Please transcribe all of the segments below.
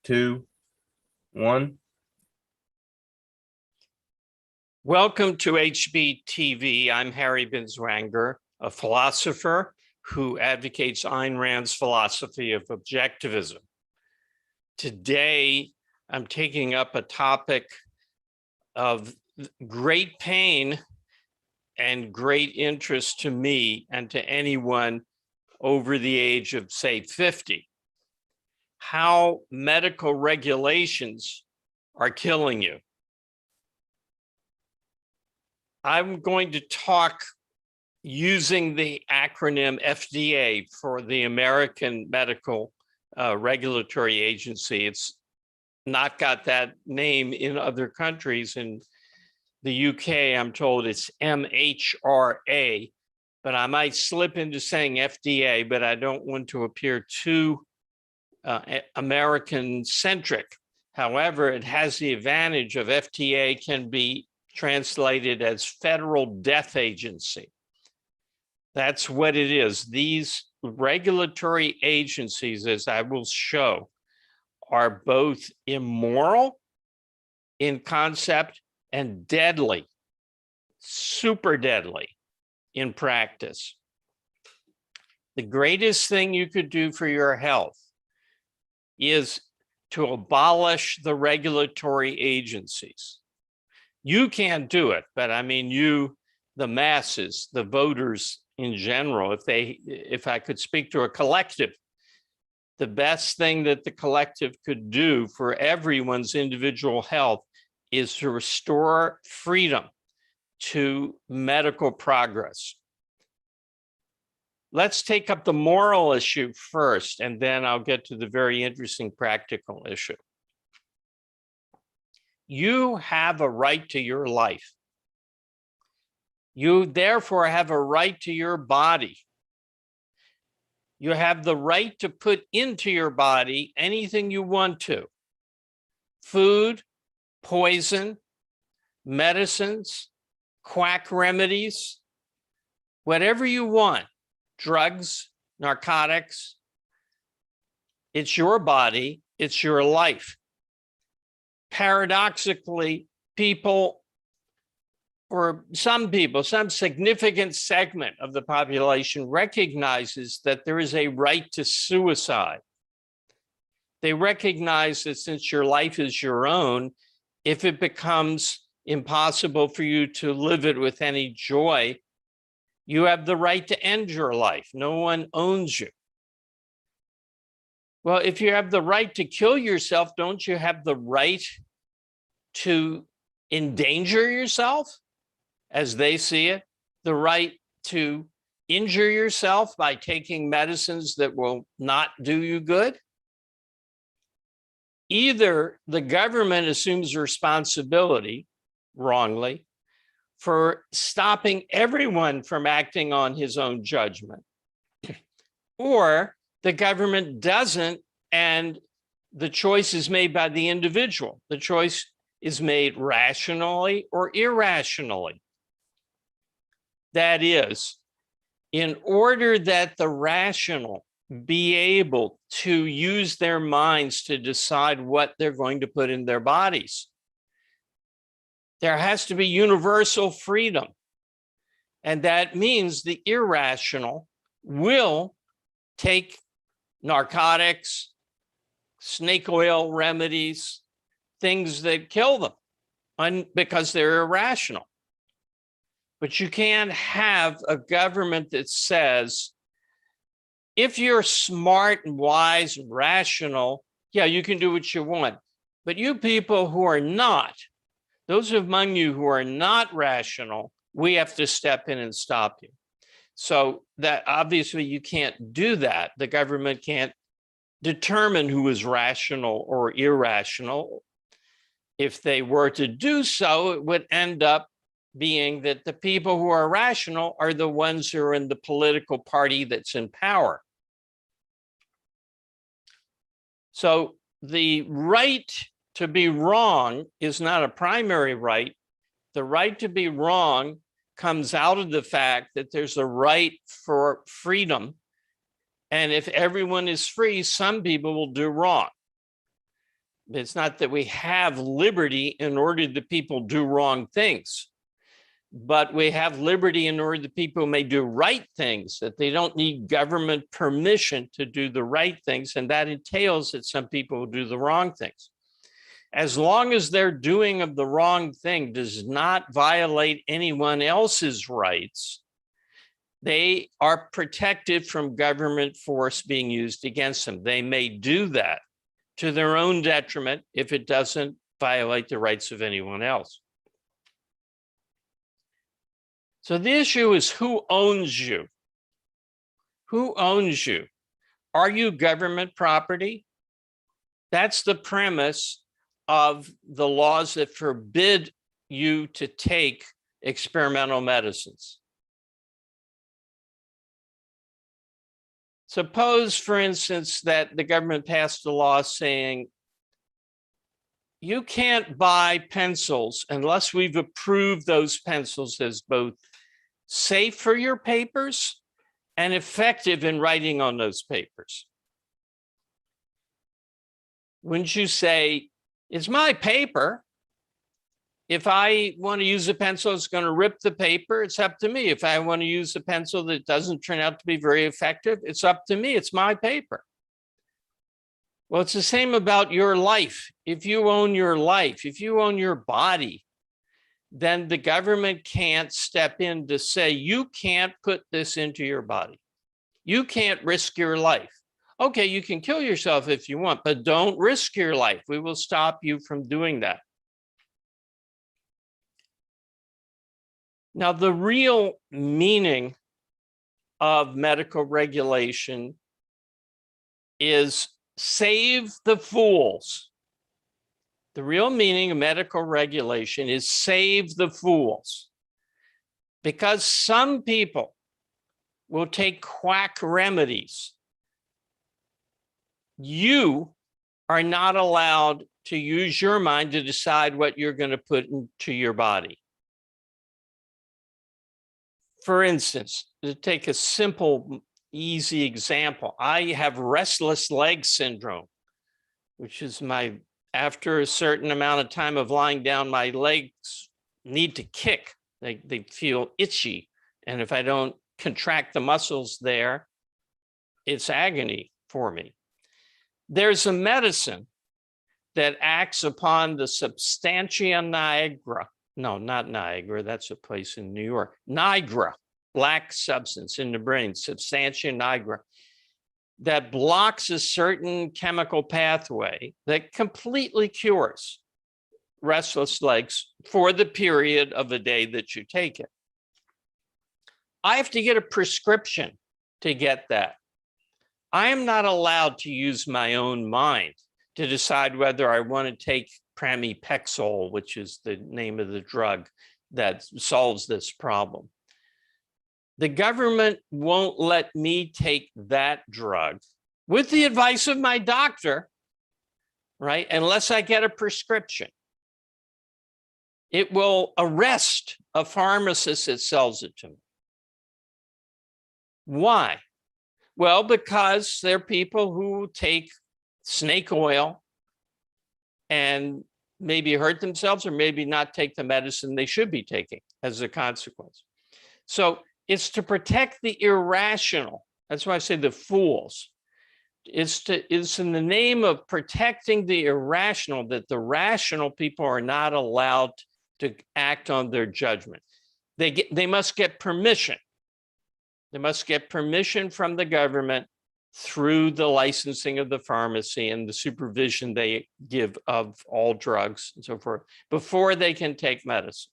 2, 1. Welcome to HBTV. I'm Harry Binswanger, a philosopher who advocates Ayn Rand's philosophy of objectivism. Today, I'm taking up a topic of great pain and great interest to me and to anyone over the age of, say, 50. How medical regulations are killing you. I'm going to talk using the acronym FDA for the American Medical Regulatory Agency. It's not got that name in other countries. In the UK, I'm told it's MHRA, but I might slip into saying FDA, but I don't want to appear too American-centric. However, it has the advantage of FDA can be translated as Federal Death Agency. That's what it is. These regulatory agencies, as I will show, are both immoral in concept and deadly, super deadly in practice. The greatest thing you could do for your health is to abolish the regulatory agencies. You can't do it, but I mean, you, the masses, the voters in general, if I could speak to a collective, the best thing that the collective could do for everyone's individual health is to restore freedom to medical progress. Let's take up the moral issue first, and then I'll get to the very interesting practical issue. You have a right to your life. You therefore have a right to your body. You have the right to put into your body anything you want to. Food, poison, medicines, quack remedies, whatever you want, drugs, narcotics. It's your body, it's your life. Paradoxically, people, or some people, some significant segment of the population recognizes that there is a right to suicide. They recognize that since your life is your own, if it becomes impossible for you to live it with any joy, you have the right to end your life. No one owns you. Well, if you have the right to kill yourself, don't you have the right to endanger yourself, as they see it? The right to injure yourself by taking medicines that will not do you good? Either the government assumes responsibility, wrongly, for stopping everyone from acting on his own judgment, or the government doesn't, and the choice is made by the individual. The choice is made rationally or irrationally. That is, in order that the rational be able to use their minds to decide what they're going to put in their bodies, there has to be universal freedom. And that means the irrational will take narcotics, snake oil remedies, things that kill them because they're irrational. But you can't have a government that says, if you're smart and wise and rational, yeah, you can do what you want. But you people who are not, those among you who are not rational, we have to step in and stop you. So that obviously you can't do that. The government can't determine who is rational or irrational. If they were to do so, it would end up being that the people who are rational are the ones who are in the political party that's in power. So the right to be wrong is not a primary right. The right to be wrong comes out of the fact that there's a right for freedom. And if everyone is free, some people will do wrong. It's not that we have liberty in order that people do wrong things, but we have liberty in order that people may do right things, that they don't need government permission to do the right things. And that entails that some people will do the wrong things. As long as their doing of the wrong thing does not violate anyone else's rights, they are protected from government force being used against them. They may do that to their own detriment if it doesn't violate the rights of anyone else. So the issue is, who owns you? Who owns you? Are you government property? That's the premise of the laws that forbid you to take experimental medicines. Suppose, for instance, that the government passed a law saying you can't buy pencils unless we've approved those pencils as both safe for your papers and effective in writing on those papers. Wouldn't you say, it's my paper. If I want to use a pencil, it's going to rip the paper. It's up to me. If I want to use a pencil that doesn't turn out to be very effective, it's up to me. It's my paper. Well, it's the same about your life. If you own your life, if you own your body, then the government can't step in to say, you can't put this into your body. You can't risk your life. Okay, you can kill yourself if you want, but don't risk your life. We will stop you from doing that. Now, the real meaning of medical regulation is save the fools. The real meaning of medical regulation is save the fools. Because some people will take quack remedies. You are not allowed to use your mind to decide what you're going to put into your body. For instance, to take a simple, easy example, I have restless leg syndrome, which is after a certain amount of time of lying down, my legs need to kick. They feel itchy. And if I don't contract the muscles there, it's agony for me. There's a medicine that acts upon the substantia nigra. No, not Niagara. That's a place in New York. Nigra, black substance in the brain, substantia nigra, that blocks a certain chemical pathway that completely cures restless legs for the period of a day that you take it. I have to get a prescription to get that. I am not allowed to use my own mind to decide whether I want to take pramipexole, which is the name of the drug that solves this problem. The government won't let me take that drug with the advice of my doctor, right? Unless I get a prescription. It will arrest a pharmacist that sells it to me. Why? Well, because there are people who take snake oil and maybe hurt themselves or maybe not take the medicine they should be taking as a consequence. So it's to protect the irrational. That's why I say the fools. It's in the name of protecting the irrational that the rational people are not allowed to act on their judgment. They must get permission. They must get permission from the government through the licensing of the pharmacy and the supervision they give of all drugs and so forth before they can take medicine.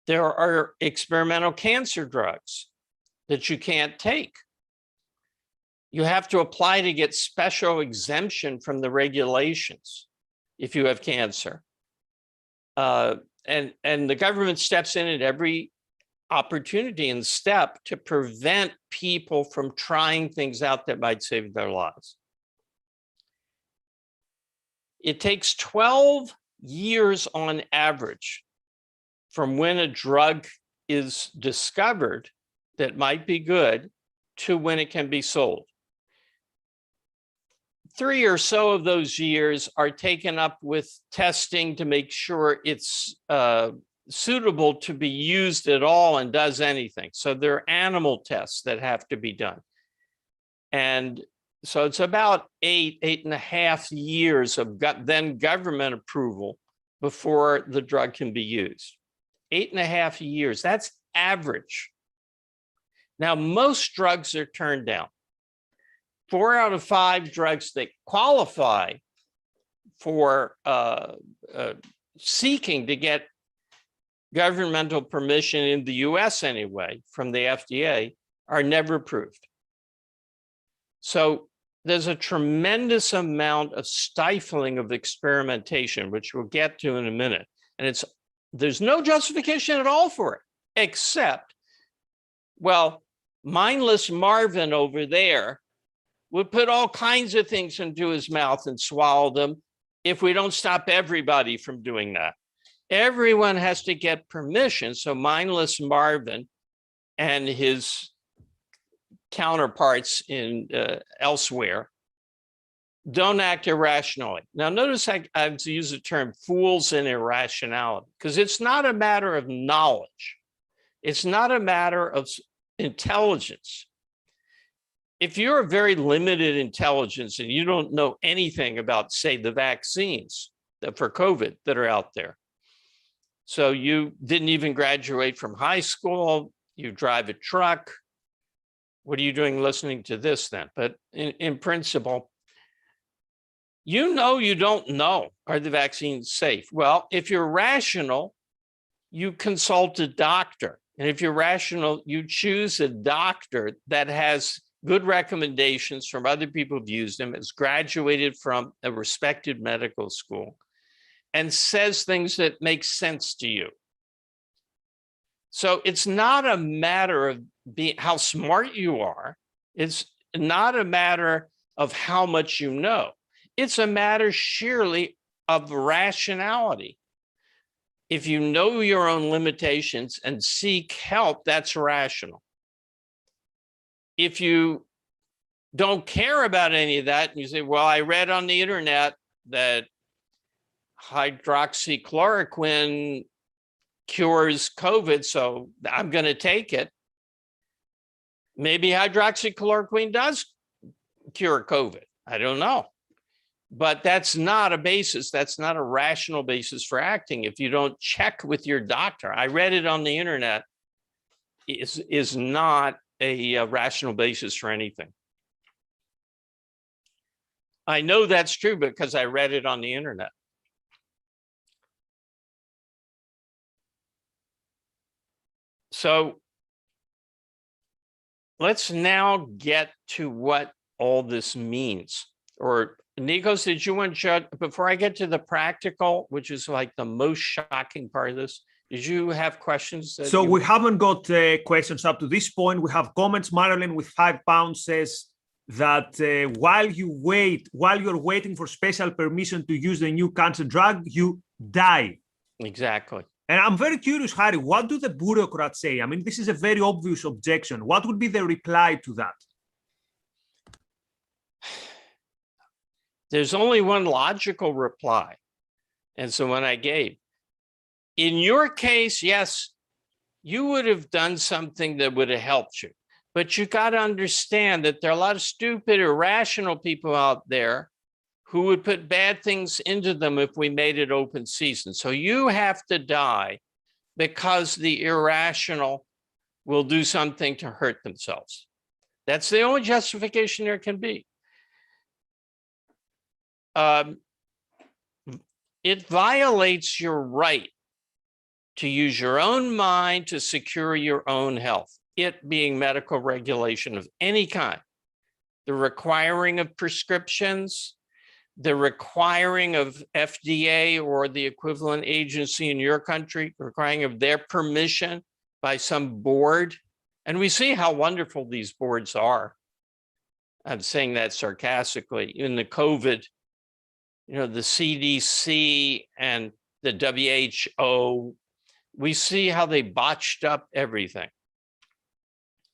There are experimental cancer drugs that you can't take. You have to apply to get special exemption from the regulations if you have cancer. And the government steps in at every opportunity and step to prevent people from trying things out that might save their lives. It takes 12 years on average from when a drug is discovered that might be good to when it can be sold. 3 or so of those years are taken up with testing to make sure it's suitable to be used at all and does anything. So there are animal tests that have to be done. And so it's about 8.5 years of then government approval before the drug can be used. 8.5 years, that's average. Now, most drugs are turned down. 4 out of 5 drugs that qualify for seeking to get governmental permission in the US anyway, from the FDA, are never approved. So there's a tremendous amount of stifling of experimentation, which we'll get to in a minute. And there's no justification at all for it, except, well, mindless Marvin over there would put all kinds of things into his mouth and swallow them if we don't stop everybody from doing that. Everyone has to get permission. So mindless Marvin and his counterparts in elsewhere don't act irrationally. Now, notice I've used the term fools and irrationality, because it's not a matter of knowledge. It's not a matter of intelligence. If you're a very limited intelligence and you don't know anything about, say, the vaccines for COVID that are out there, so you didn't even graduate from high school, you drive a truck, what are you doing listening to this then? But in principle, you don't know, are the vaccines safe? Well, if you're rational, you consult a doctor. And if you're rational, you choose a doctor that has good recommendations from other people who've used them, has graduated from a respected medical school, and says things that make sense to you. So it's not a matter of how smart you are. It's not a matter of how much you know. It's a matter sheerly of rationality. If you know your own limitations and seek help, that's rational. If you don't care about any of that and you say, well, I read on the internet that hydroxychloroquine cures COVID, so I'm going to take it. Maybe hydroxychloroquine does cure COVID. I don't know. But that's not a basis. That's not a rational basis for acting. If you don't check with your doctor, I read it on the internet, is not a rational basis for anything. I know that's true because I read it on the internet. So let's now get to what all this means. Or Nikos, did you want to, before I get to the practical, which is like the most shocking part of this, did you have questions? So we haven't got questions up to this point. We have comments. Marilyn with £5 says that while you're waiting for special permission to use the new cancer drug, you die. Exactly. And I'm very curious, Harry, what do the bureaucrats say? I mean, this is a very obvious objection. What would be the reply to that? There's only one logical reply. And so when I gave, in your case, yes, you would have done something that would have helped you. But you got to understand that there are a lot of stupid, irrational people out there who would put bad things into them if we made it open season. So you have to die because the irrational will do something to hurt themselves. That's the only justification there can be. It violates your right to use your own mind to secure your own health, it being medical regulation of any kind, the requiring of prescriptions, the requiring of FDA or the equivalent agency in your country, requiring of their permission by some board. And we see how wonderful these boards are. I'm saying that sarcastically. In the COVID, the CDC and the WHO, we see how they botched up everything.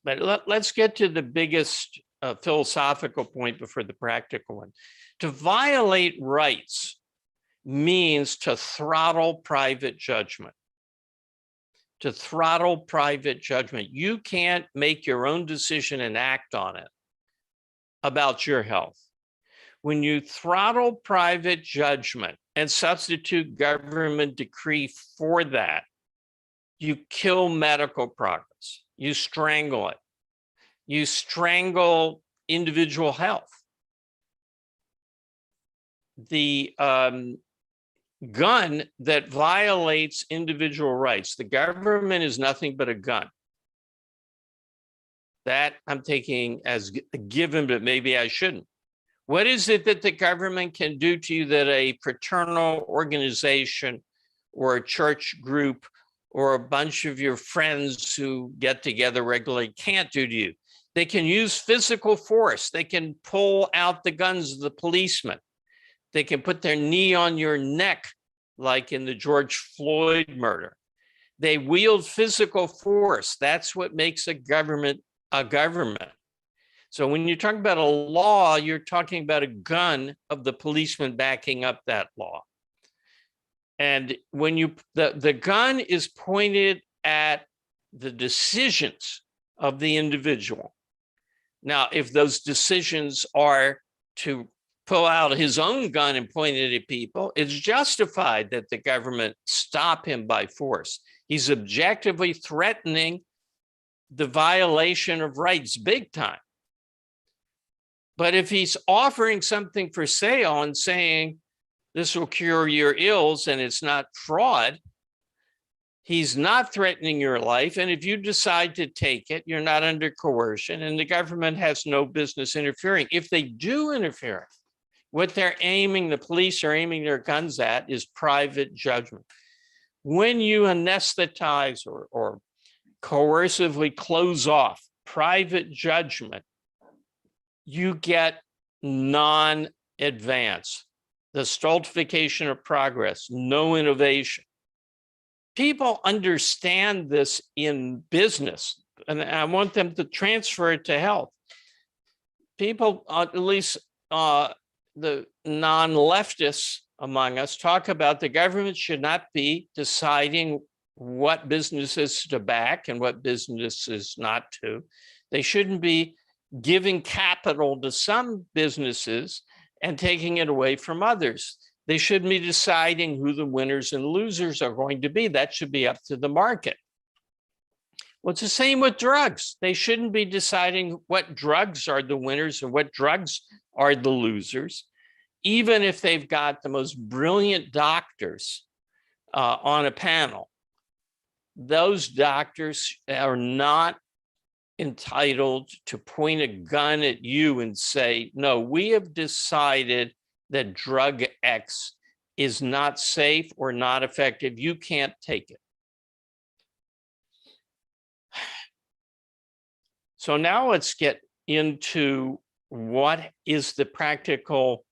But let's get to the biggest philosophical point before the practical one. To violate rights means to throttle private judgment. To throttle private judgment. You can't make your own decision and act on it about your health. When you throttle private judgment and substitute government decree for that, you kill medical progress. You strangle it. You strangle individual health. The gun that violates individual rights, the government is nothing but a gun. That I'm taking as a given, but maybe I shouldn't. What is it that the government can do to you that a fraternal organization or a church group or a bunch of your friends who get together regularly can't do to you? They can use physical force. They can pull out the guns of the policemen. They can put their knee on your neck, like in the George Floyd murder. They wield physical force. That's what makes a government a government. So when you talk about a law, you're talking about a gun of the policeman backing up that law. And when the gun is pointed at the decisions of the individual. Now, if those decisions are to pull out his own gun and point it at people, it's justified that the government stop him by force. He's objectively threatening the violation of rights big time. But if he's offering something for sale and saying, this will cure your ills and it's not fraud, he's not threatening your life. And if you decide to take it, you're not under coercion and the government has no business interfering. If they do interfere, what the police are aiming their guns at is private judgment. When you anesthetize or coercively close off private judgment, you get non-advance, the stultification of progress, no innovation. People understand this in business, and I want them to transfer it to health. People, at least the non-leftists among us, talk about the government should not be deciding what businesses to back and what businesses not to. They shouldn't be giving capital to some businesses and taking it away from others. They shouldn't be deciding who the winners and losers are going to be. That should be up to the market. Well, it's the same with drugs. They shouldn't be deciding what drugs are the winners and what drugs are the losers, even if they've got the most brilliant doctors on a panel. Those doctors are not entitled to point a gun at you and say, no, we have decided that drug X is not safe or not effective. You can't take it. So now let's get into what is the practical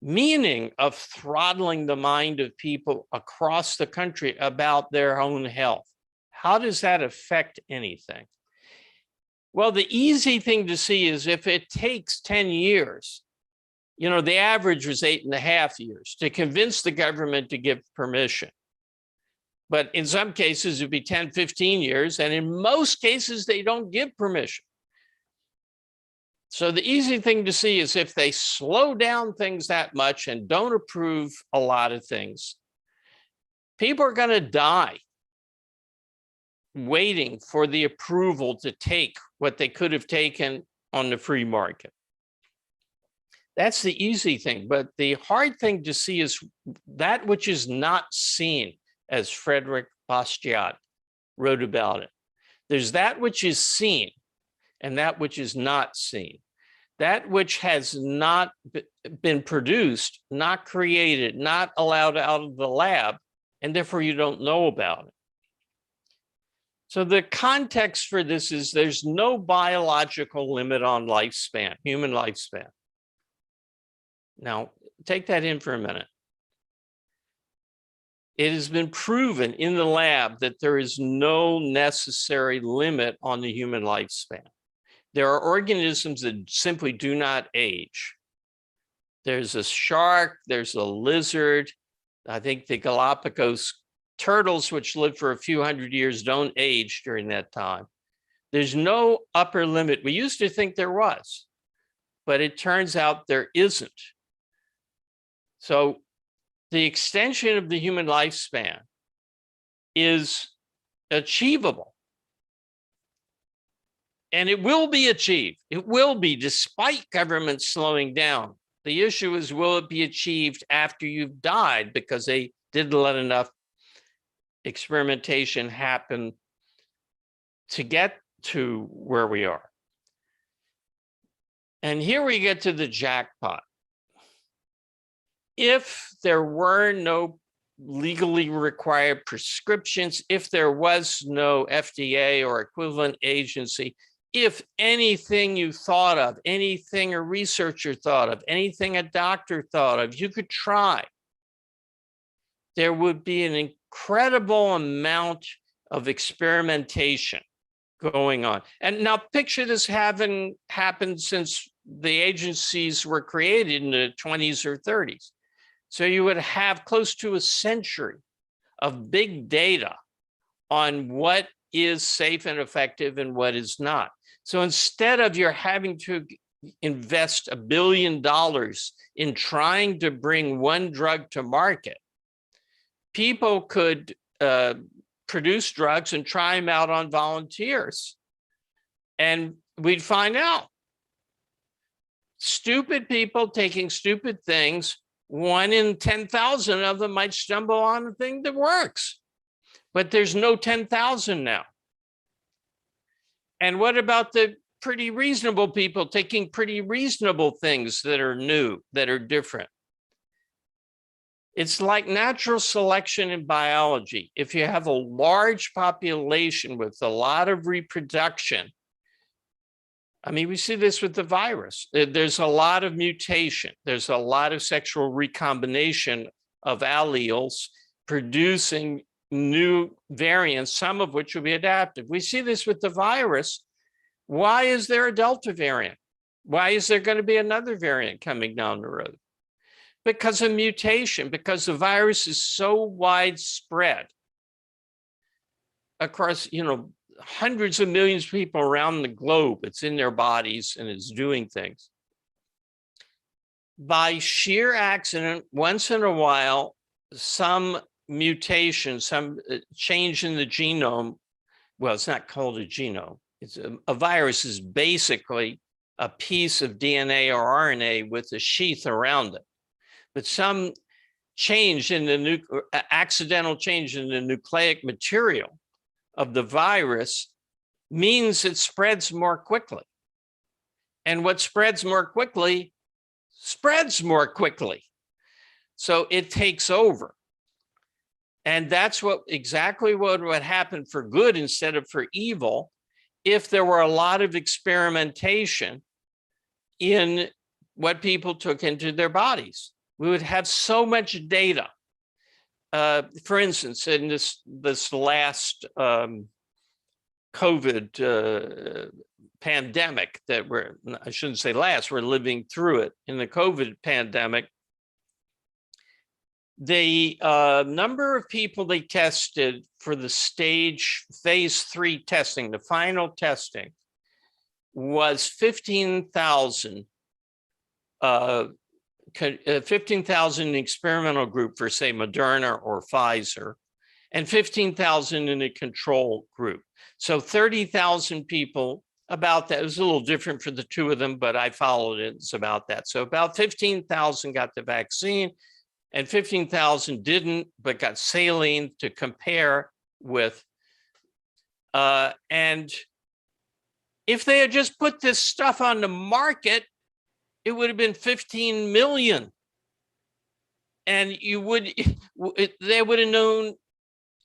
meaning of throttling the mind of people across the country about their own health. How does that affect anything? Well, the easy thing to see is if it takes 10 years, you know, the average was 8.5 years to convince the government to give permission. But in some cases, it'd be 10, 15 years. And in most cases, they don't give permission. So the easy thing to see is if they slow down things that much and don't approve a lot of things, people are going to die waiting for the approval to take what they could have taken on the free market. That's the easy thing. But the hard thing to see is that which is not seen, as Frederick Bastiat wrote about it. There's that which is seen and that which is not seen. That which has not been produced, not created, not allowed out of the lab, and therefore you don't know about it. So the context for this is there's no biological limit on lifespan, human lifespan. Now, take that in for a minute. It has been proven in the lab that there is no necessary limit on the human lifespan. There are organisms that simply do not age. There's a shark, there's a lizard. I think the Galapagos turtles, which live for a few hundred years, don't age during that time. There's no upper limit. We used to think there was, but it turns out there isn't. So the extension of the human lifespan is achievable. And it will be achieved. It will be, despite government slowing down. The issue is, will it be achieved after you've died? Because they didn't let enough experimentation happen to get to where we are. And here we get to the jackpot. If there were no legally required prescriptions, if there was no FDA or equivalent agency, if anything you thought of, anything a researcher thought of, anything a doctor thought of, you could try, there would be an incredible amount of experimentation going on. And now picture this having happened since the agencies were created in the 20s or 30s. So you would have close to a century of big data on what is safe and effective and what is not. So instead of you're having to invest $1 billion in trying to bring one drug to market, people could produce drugs and try them out on volunteers. And we'd find out. Stupid people taking stupid things, 1 in 10,000 of them might stumble on a thing that works. But there's no 10,000 now. And what about the pretty reasonable people taking pretty reasonable things that are new, that are different? It's like natural selection in biology. If you have a large population with a lot of reproduction, I mean, we see this with the virus. There's a lot of mutation. There's a lot of sexual recombination of alleles producing new variants, some of which will be adaptive. We see this with the virus. Why is there a Delta variant? Why is there going to be another variant coming down the road? Because of mutation, because the virus is so widespread across, hundreds of millions of people around the globe. It's in their bodies and it's doing things. By sheer accident, once in a while, some mutation, some change in the genome, well, it's not called a genome. It's a virus is basically a piece of DNA or RNA with a sheath around it. But some change in the accidental change in the nucleic material of the virus means it spreads more quickly. And what spreads more quickly spreads more quickly. So it takes over. And that's exactly what would happen for good instead of for evil if there were a lot of experimentation in what people took into their bodies. We would have so much data. For instance, in this last COVID pandemic that I shouldn't say last, we're living through it. In the COVID pandemic, the number of people they tested for the phase 3 testing, the final testing, was 15,000. 15,000 in the experimental group for, say, Moderna or Pfizer, and 15,000 in a control group. So 30,000 people, about that. It was a little different for the two of them, but I followed it. It's about that. So about 15,000 got the vaccine and 15,000 didn't, but got saline to compare with. And if they had just put this stuff on the market, it would have been 15 million. And they would have known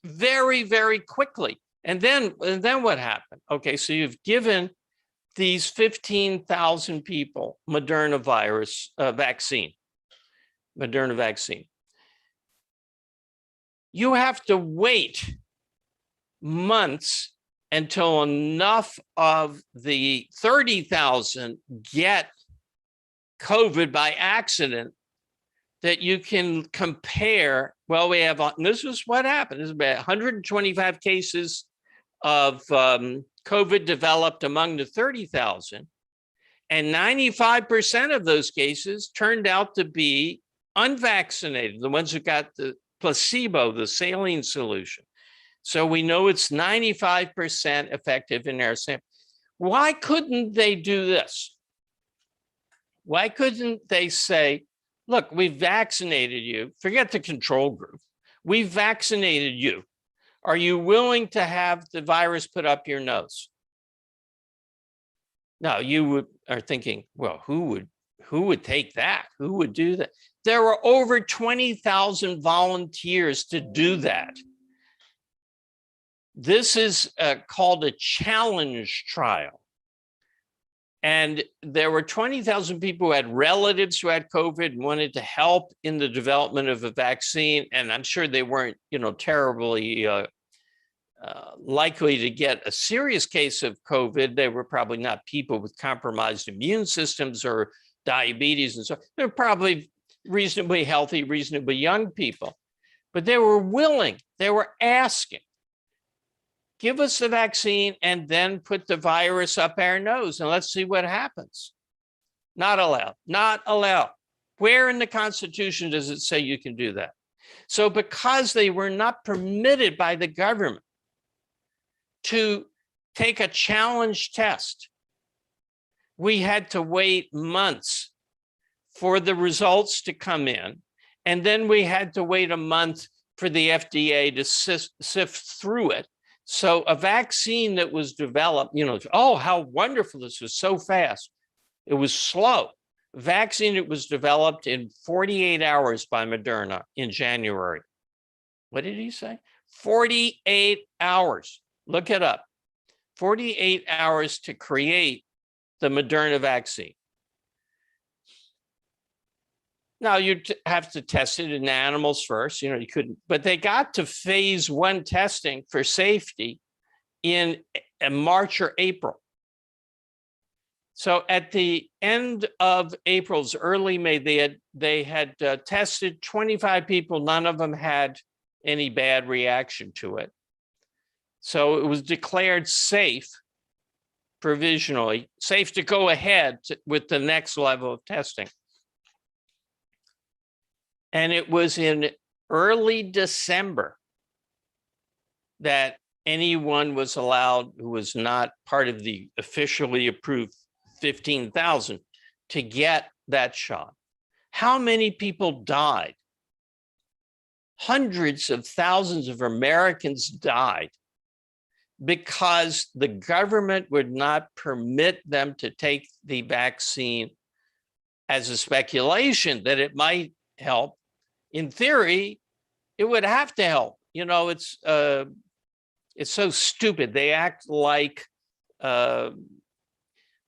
very, very quickly. And then what happened? Okay, so you've given these 15,000 people Moderna vaccine. You have to wait months until enough of the 30,000 get COVID by accident that you can compare. Well, we have, and this is what happened. There's about 125 cases of COVID developed among the 30,000. And 95% of those cases turned out to be unvaccinated, the ones who got the placebo, the saline solution. So we know it's 95% effective in our sample. Why couldn't they do this? Why couldn't they say, look, we've vaccinated you, forget the control group, we've vaccinated you. Are you willing to have the virus put up your nose? Now you are thinking, well, who would take that? Who would do that? There were over 20,000 volunteers to do that. This is called a challenge trial. And there were 20,000 people who had relatives who had COVID and wanted to help in the development of a vaccine. And I'm sure they weren't, terribly likely to get a serious case of COVID. They were probably not people with compromised immune systems or diabetes and so. They're probably reasonably healthy, reasonably young people. But they were willing, they were asking, give us the vaccine and then put the virus up our nose and let's see what happens. Not allowed, not allowed. Where in the Constitution does it say you can do that? So because they were not permitted by the government to take a challenge test, we had to wait months for the results to come in. And then we had to wait a month for the FDA to sift through it. So a vaccine that was developed, oh, how wonderful, this was so fast. It was slow. Vaccine that was developed in 48 hours by Moderna in January. What did he say? 48 hours. Look it up. 48 hours to create the Moderna vaccine. Now you have to test it in animals first, you couldn't, but they got to phase 1 testing for safety in March or April. So at the end of April's early May, they had tested 25 people. None of them had any bad reaction to it. So it was declared safe, provisionally, safe to go ahead with the next level of testing. And it was in early December that anyone was allowed who was not part of the officially approved 15,000 to get that shot. How many people died? Hundreds of thousands of Americans died because the government would not permit them to take the vaccine as a speculation that it might help. In theory, it would have to help. It's so stupid. They act like, oh,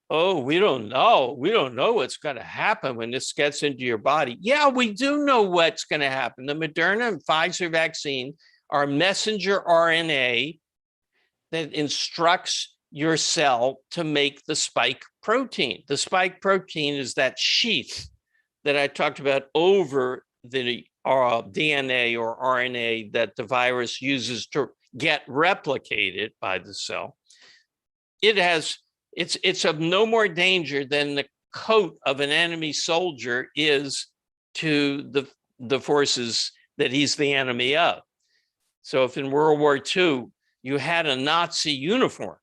we don't know. We don't know what's going to happen when this gets into your body. Yeah, we do know what's going to happen. The Moderna and Pfizer vaccine are messenger RNA that instructs your cell to make the spike protein. The spike protein is that sheath that I talked about over the DNA or RNA that the virus uses to get replicated by the cell. It's of no more danger than the coat of an enemy soldier is to the forces that he's the enemy of. So if in World War II, you had a Nazi uniform,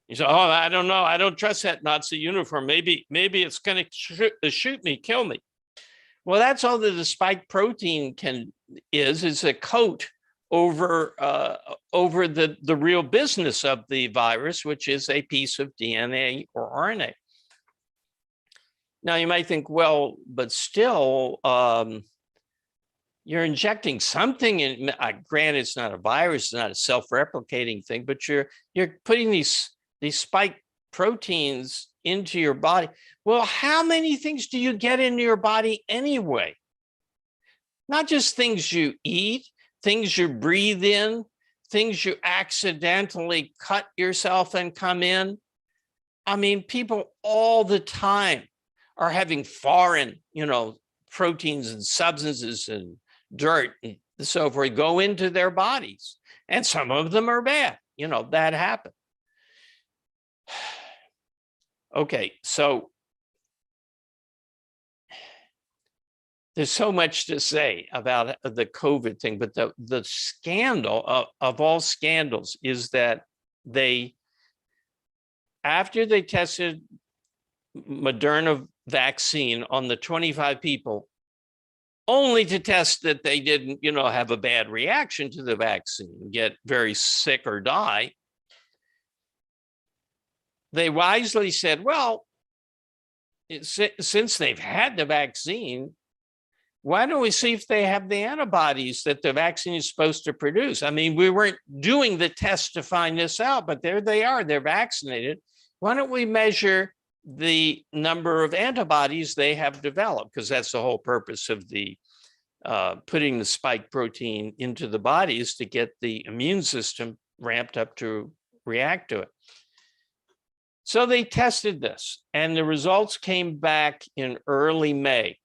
you say, oh, I don't know, I don't trust that Nazi uniform. Maybe it's going to shoot me, kill me. Well, that's all that the spike protein is a coat over the real business of the virus, which is a piece of DNA or RNA. Now you might think, well, but still, you're injecting something in. Granted, it's not a virus, it's not a self-replicating thing, but you're putting these spike proteins into your body. Well, how many things do you get into your body anyway? Not just things you eat, things you breathe in, things you accidentally cut yourself and come in. I mean, people all the time are having foreign, proteins and substances and dirt and so forth go into their bodies. And some of them are bad. That happened. Okay, so there's so much to say about the COVID thing, but the scandal of all scandals is that after they tested Moderna vaccine on the 25 people, only to test that they didn't, have a bad reaction to the vaccine, get very sick or die, they wisely said, well, since they've had the vaccine, why don't we see if they have the antibodies that the vaccine is supposed to produce? I mean, we weren't doing the test to find this out, but there they are, they're vaccinated. Why don't we measure the number of antibodies they have developed? Because that's the whole purpose of the putting the spike protein into the body, is to get the immune system ramped up to react to it. So they tested this, and the results came back in early May.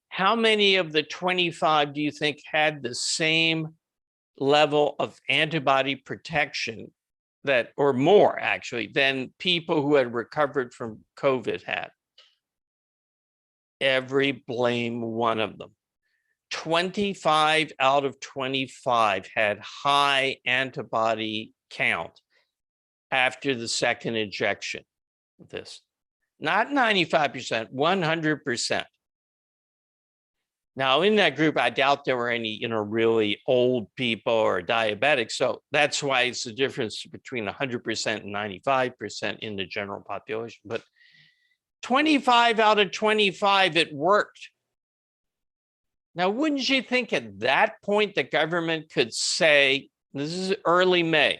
How many of the 25 do you think had the same level of antibody protection or more actually, than people who had recovered from COVID had? Every blame one of them. 25 out of 25 had high antibody count after the second injection of this. Not 95%, 100%. Now, in that group, I doubt there were any, really old people or diabetics. So that's why it's the difference between 100% and 95% in the general population. But 25 out of 25, it worked. Now, wouldn't you think at that point the government could say, this is early May,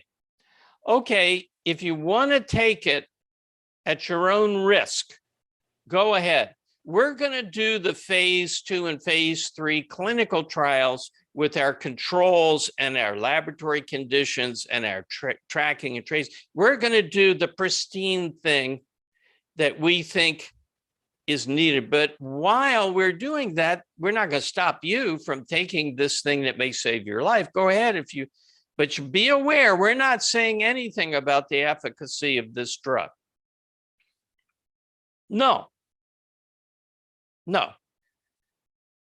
okay, if you want to take it at your own risk, go ahead. We're going to do the phase 2 and phase 3 clinical trials with our controls and our laboratory conditions and our tracking and trace. We're going to do the pristine thing that we think is needed. But while we're doing that, we're not going to stop you from taking this thing that may save your life. Go ahead but you be aware, we're not saying anything about the efficacy of this drug. No.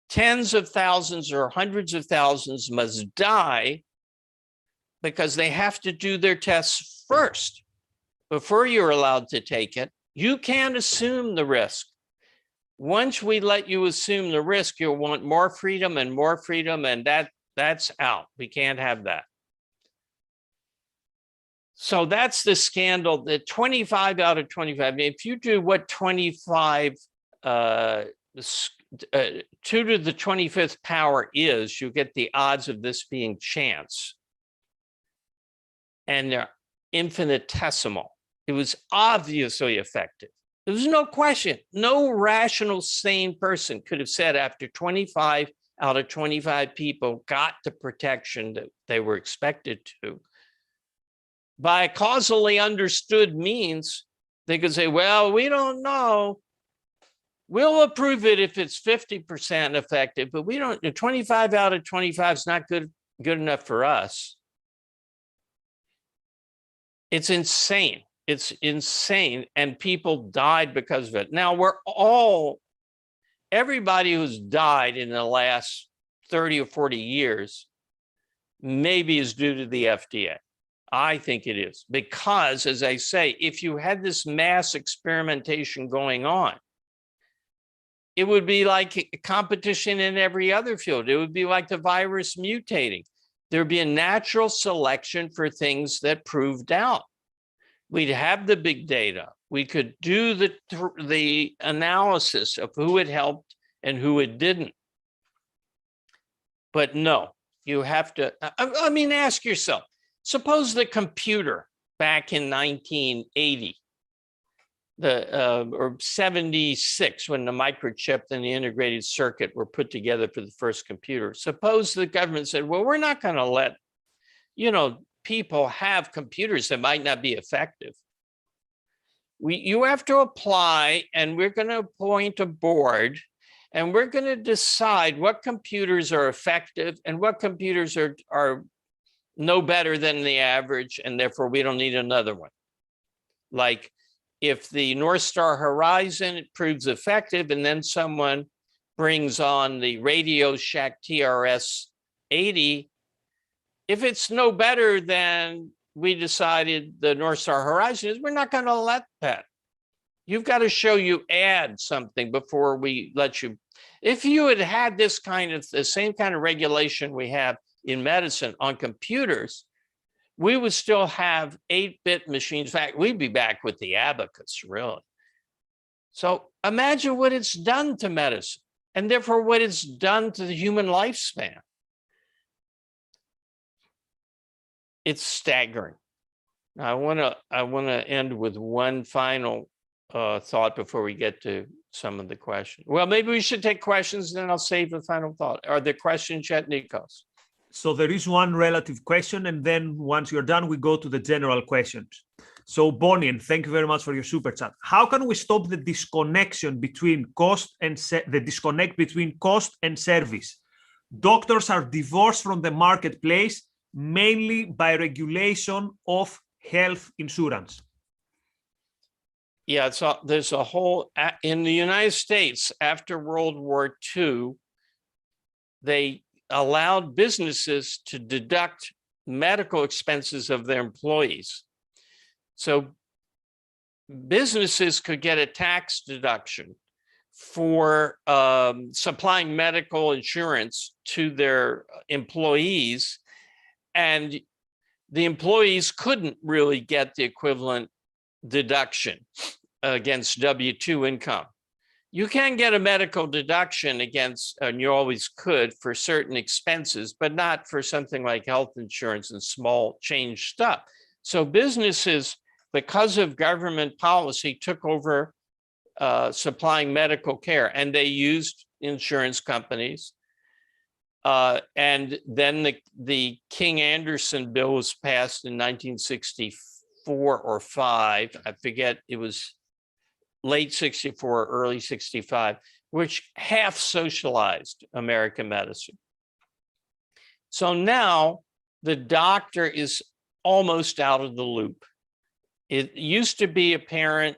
Tens of thousands or hundreds of thousands must die because they have to do their tests first before you're allowed to take it. You can't assume the risk. Once we let you assume the risk, you'll want more freedom, and that's out. We can't have that. So that's the scandal. The 25 out of 25. If you do what 25 2 to the 25th power is, you get the odds of this being chance. And they're infinitesimal. It was obviously effective. There was no question. No rational, sane person could have said after 25 out of 25 people got the protection that they were expected to, by causally understood means, they could say, well, we don't know. We'll approve it if it's 50% effective, but we don't, 25 out of 25 is not good enough for us. It's insane. It's insane. And people died because of it. Now everybody who's died in the last 30 or 40 years, maybe is due to the FDA. I think it is, because as I say, if you had this mass experimentation going on, it would be like a competition in every other field. It would be like the virus mutating. There'd be a natural selection for things that proved out. We'd have the big data. We could do the analysis of who it helped and who it didn't. But no, you have to, I mean, ask yourself, suppose the computer back in 1980, or 76, when the microchip and the integrated circuit were put together for the first computer. Suppose the government said, well, we're not going to let people have computers that might not be effective. You have to apply, and we're going to appoint a board, and we're going to decide what computers are effective and what computers are no better than the average, and therefore we don't need another one. Like if the North Star Horizon, it proves effective, and then someone brings on the Radio Shack TRS 80, if it's no better than we decided the North Star Horizon is, we're not going to let that. You've got to show you add something before we let you. If you had the same kind of regulation we have in medicine on computers, we would still have 8-bit machines. In fact, we'd be back with the abacus, really. So imagine what it's done to medicine, and therefore what it's done to the human lifespan. It's staggering. Now, I want to end with one final thought before we get to some of the questions. Well, maybe we should take questions, and then I'll save the final thought. Are there questions yet, Nikos? So there is one relative question, and then once you're done, we go to the general questions. So Bonian, thank you very much for your super chat. How can we stop the disconnection between cost and service? Doctors are divorced from the marketplace mainly by regulation of health insurance. Yeah, so there's a whole, in the United States after World War II, they allowed businesses to deduct medical expenses of their employees. So businesses could get a tax deduction for supplying medical insurance to their employees, and the employees couldn't really get the equivalent deduction against W-2 income. You can get a medical deduction against, and you always could, for certain expenses, but not for something like health insurance and small change stuff. So businesses, because of government policy, took over supplying medical care, and they used insurance companies. And then the King-Anderson bill was passed in 1964 or 5. I forget, it was late 64, early 65, which half socialized American medicine. So now the doctor is almost out of the loop. It used to be a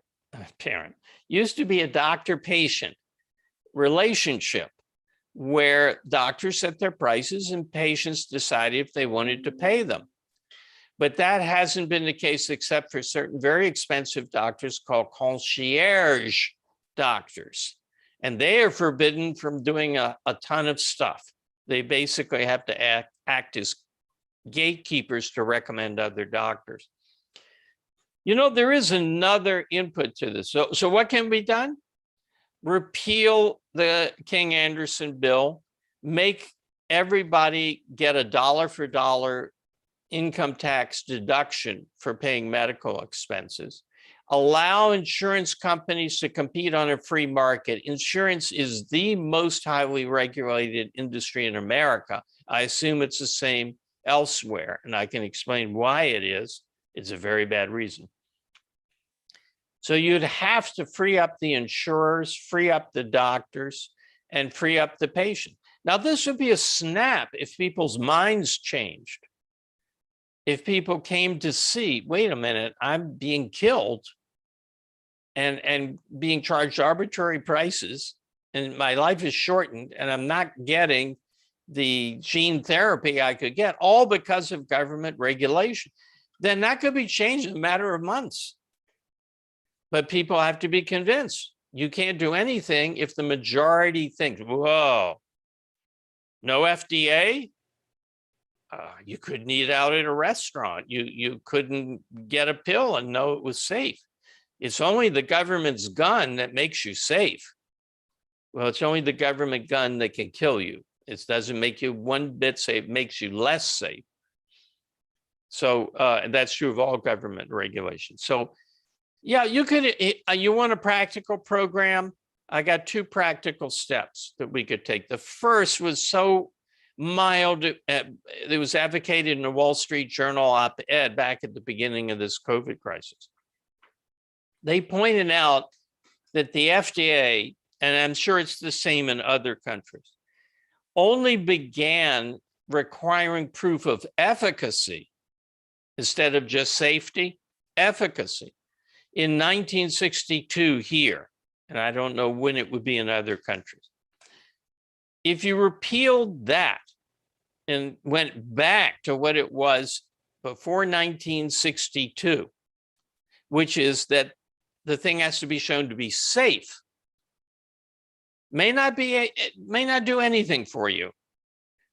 used to be a doctor-patient relationship where doctors set their prices and patients decided if they wanted to pay them. But that hasn't been the case except for certain very expensive doctors called concierge doctors. And they are forbidden from doing a ton of stuff. They basically have to act as gatekeepers to recommend other doctors. You know, there is another input to this. So what can be done? Repeal the King-Anderson bill, make everybody get a dollar for dollar income tax deduction for paying medical expenses, allow insurance companies to compete on a free market. Insurance is the most highly regulated industry in America. I assume it's the same elsewhere, and I can explain why it is. It's a very bad reason. So you'd have to free up the insurers, free up the doctors, and free up the patient. Now, this would be a snap if people's minds changed. If people came to see, wait a minute, I'm being killed and being charged arbitrary prices, and my life is shortened, and I'm not getting the gene therapy I could get, all because of government regulation, then that could be changed in a matter of months. But people have to be convinced. You can't do anything if the majority thinks, whoa, no FDA? You couldn't eat out at a restaurant. You couldn't get a pill and know it was safe. It's only the government's gun that makes you safe. Well, it's only the government gun that can kill you. It doesn't make you one bit safe, it makes you less safe. So and that's true of all government regulations. So yeah, you could, you want a practical program? I got 2 practical steps that we could take. The first was so mild. It was advocated in the Wall Street Journal op-ed back at the beginning of this COVID crisis. They pointed out that the FDA, and I'm sure it's the same in other countries, only began requiring proof of efficacy instead of just safety, efficacy, in 1962 here. And I don't know when it would be in other countries. If you repealed that and went back to what it was before 1962, which is that the thing has to be shown to be safe, it may not do anything for you,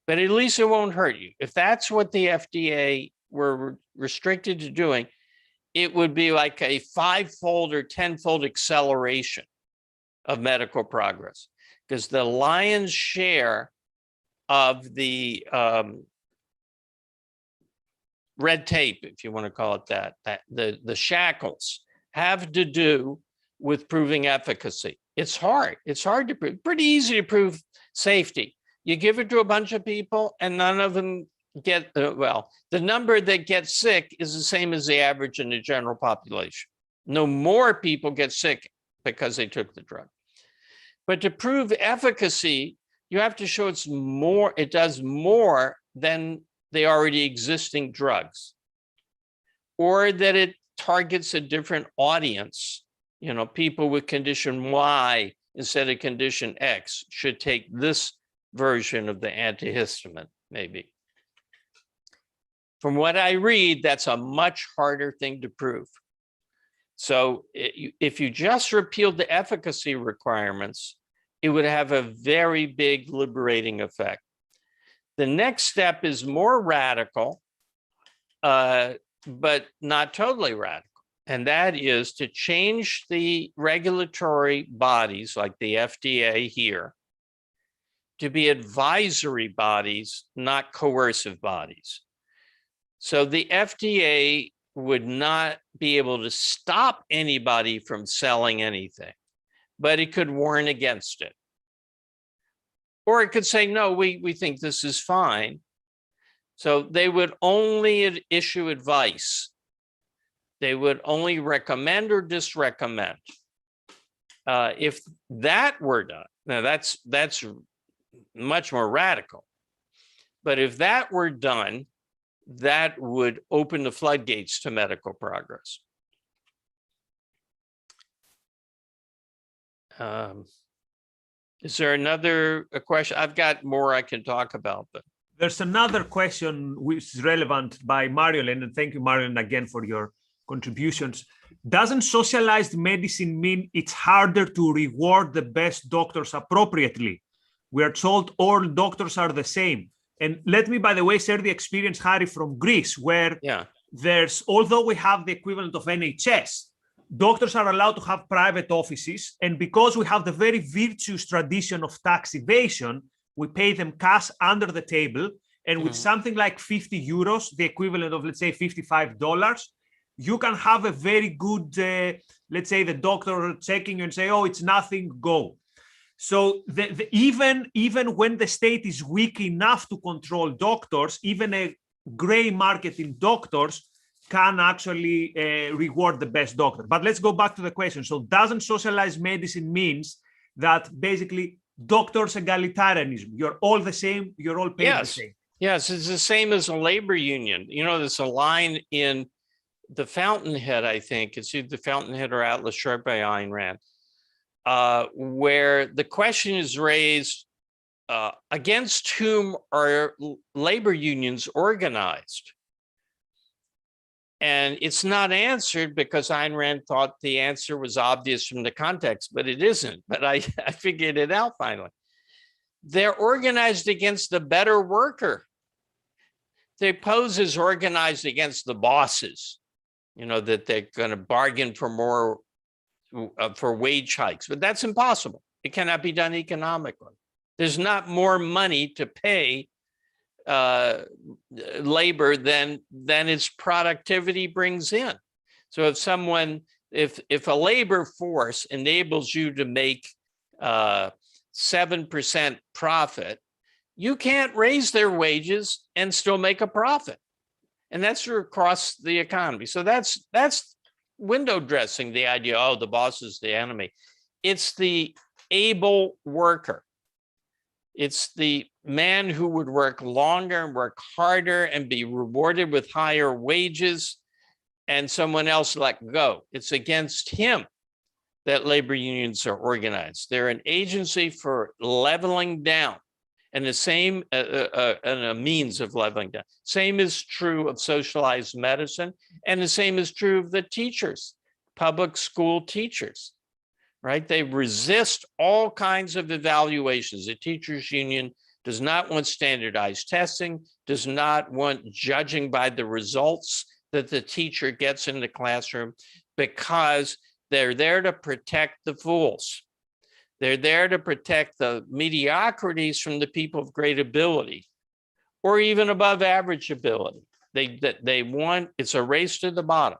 but at least it won't hurt you. If that's what the FDA were restricted to doing, it would be like a 5-fold or 10-fold acceleration of medical progress, because the lion's share of the red tape, if you want to call it that, the shackles have to do with proving efficacy. It's hard. It's hard to prove. Pretty easy to prove safety. You give it to a bunch of people and none of them get, well, the number that gets sick is the same as the average in the general population. No more people get sick because they took the drug. But to prove efficacy, you have to show it does more than the already existing drugs, or that it targets a different audience. You know, people with condition Y instead of condition X should take this version of the antihistamine, maybe. From what I read, that's a much harder thing to prove. So if you just repealed the efficacy requirements, it would have a very big liberating effect. The next step is more radical, but not totally radical. And that is to change the regulatory bodies like the FDA here to be advisory bodies, not coercive bodies. So the FDA would not be able to stop anybody from selling anything, but it could warn against it. Or it could say, no, we think this is fine. So they would only issue advice. They would only recommend or disrecommend. If that were done, now that's much more radical. But if that were done, that would open the floodgates to medical progress. Is there another question? I've got more I can talk about, but. There's another question which is relevant by Marilyn, and thank you, Marilyn, again for your contributions. Doesn't socialized medicine mean it's harder to reward the best doctors appropriately? We are told all doctors are the same. And let me, by the way, share the experience, Harry, from Greece, where although we have the equivalent of NHS, doctors are allowed to have private offices. And because we have the very virtuous tradition of tax evasion, we pay them cash under the table. And with something like 50 euros, the equivalent of, let's say, $55, you can have a very good, let's say, the doctor checking you and say, oh, it's nothing, go. So even when the state is weak enough to control doctors, even a gray market in doctors can actually reward the best doctor. But let's go back to the question. So doesn't socialized medicine means that basically doctors egalitarianism? You're all the same, you're all paid the same. Yes, it's the same as a labor union. You know, there's a line in the Fountainhead, I think, it's either the Fountainhead or Atlas Shrugged by Ayn Rand, where the question is raised, against whom are labor unions organized? And it's not answered because Ayn Rand thought the answer was obvious from the context, but it isn't. But I figured it out finally. They're organized against the better worker. They pose as organized against the bosses, you know, that they're going to bargain for more, for wage hikes, but that's impossible. It cannot be done economically. There's not more money to pay labor than its productivity brings in. So if a labor force enables you to make 7% profit, you can't raise their wages and still make a profit. And that's across the economy. So that's window dressing the idea, oh, the boss is the enemy. It's the able worker. It's the man who would work longer and work harder and be rewarded with higher wages, and someone else let go. It's against him that labor unions are organized. They're an agency for leveling down, and the same, and a means of leveling down. Same is true of socialized medicine, and the same is true of the teachers, public school teachers, right? They resist all kinds of evaluations. The teachers union does not want standardized testing, does not want judging by the results that the teacher gets in the classroom, because they're there to protect the fools. They're there to protect the mediocrities from the people of great ability, or even above average ability. They want, it's a race to the bottom.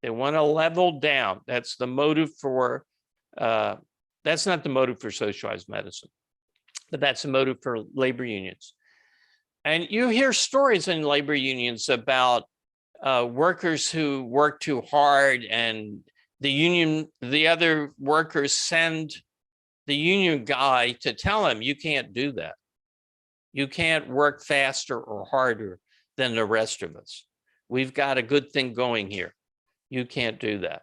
They want to level down. That's the motive for, that's not the motive for socialized medicine, but that's the motive for labor unions. And you hear stories in labor unions about workers who work too hard, and the other workers send the union guy to tell him, you can't do that. You can't work faster or harder than the rest of us. We've got a good thing going here. You can't do that.